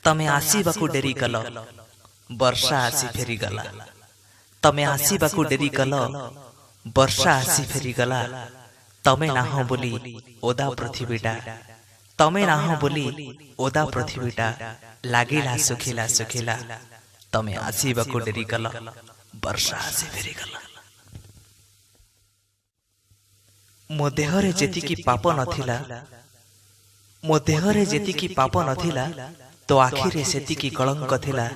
तमे आसीबाकू डेरी कल वर्षा आसी फेरीगला। तमे आसीबाकू डेरी कल वर्षा आसी फेरीगला। तमे नाह बोली ओदा पृथ्वीटा, तमे नाह बोली ओदा पृथ्वीटा लागिला सुखिला सुखिला। तमे आसीबाकू डेरी कल वर्षा आसी फेरीगला। मो देहरे जेतिकी पाप नथिला, मो देहरे जेतिकी पाप नथिला, तो आखिरे सेतिकी कलंक थिला।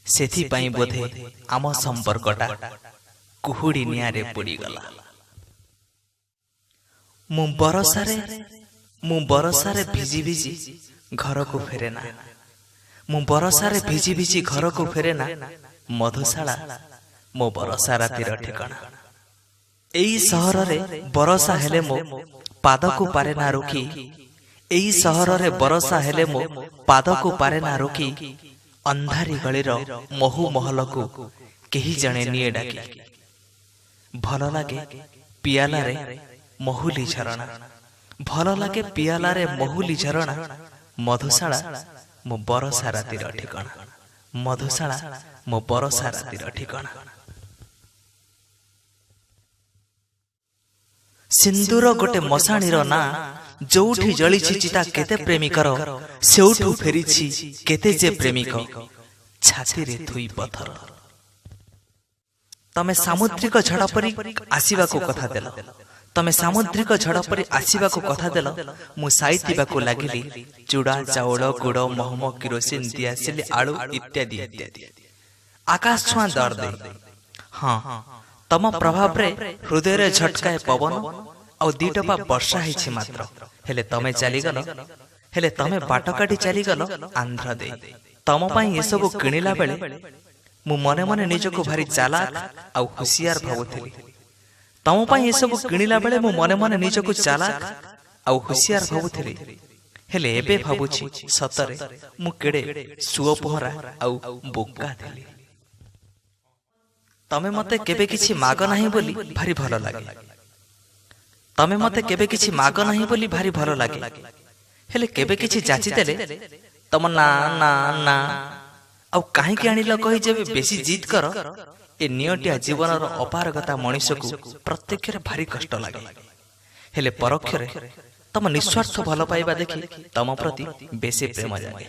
सेथि पई बोधे आम संपर्कटा कुहुडी नियारे पड़ीगला। मु बरसारे भिजी भिजी घर को फेरेना, मु बरसारे भिजी भिजी घर को फेरेना। मधुशाला मो बरसा रातिर ठिकाना। एई सहर रे बरसा हेले मो पाद को पारे ना रोकी, एई सहर रे बरसा हेले मो पाद को पारे ना रोकी। अंधारी गलीर महु महल को केही जणे निये डाकी। भल लागे पियाला रे महुली झरणा, भल लागे पियाला रे महुली झरणा। मधुशाला मो बरसा रातिर ठिकाना, मधुशाला मो बरसा रातिर ठिकाना। सिंदूर गोटे मशाणीर ना, जोठी जलिछि चिता केते प्रेमिकर, सेउठु फेरिछि केते जे प्रेमिक। छाती रे थुई पत्थर। तमे सामुद्रिक झड़ परी आसीबाको कथा देल, तमे सामुद्रिक झड़ परी आसीबाको कथा देल। मु साइतिबाको लागिली चूड़ा चाउल गुड़ महम किरोसिन दियासिली आलू इत्यादि इत्यादि। आकाश छुआ दर दे। हाँ, तम प्रभाव रे हृदय रे झटकाए पवन और दीटपा वर्षा हिछि मात्र। हेले तमे चलीगल, हेले तमे बाट काटी चलीगल आंध्र दे। तम पई ए सब किणिला बेले मु मने मने निजको भारी चालाक और होशियार भाबुथिली। तम पई ए सब किणिला बेले मु मने मने निजको चालाक और होशियार भाबुथिली। हेले एबे भाबुछि सतरे मु केडे सुओ पहरा और बोका थिली। तमे मते केबे किछि माग नाही बोली भारी भलो लागे, तमे मते केबे किछि माग नाही बोली भारी भलो लागे। हेले केबे किछि जाची देले तम ना ना ना आ काहे के आनिल कहि जेबे बेसी जिद कर। ए नियटिया जीवनर अपारगता मनुष्यको प्रत्यक्षरे भारी कष्ट लागे। हेले परोक्षरे तम निस्वार्थ भलो पाइबा देखि तम प्रति बेसी प्रेम जागे।